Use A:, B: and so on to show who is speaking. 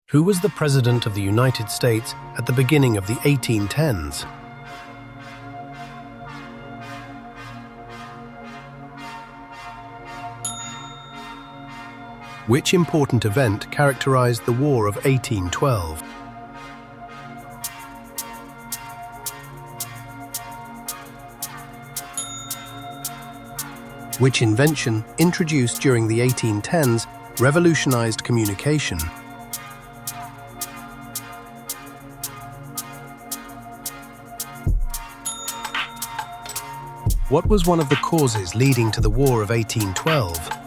A: Who was the President of the United States at the beginning of the 1810s? Which important event characterized the War of 1812? Which invention, introduced during the 1810s, revolutionized communication? What was one of the causes leading to the War of 1812?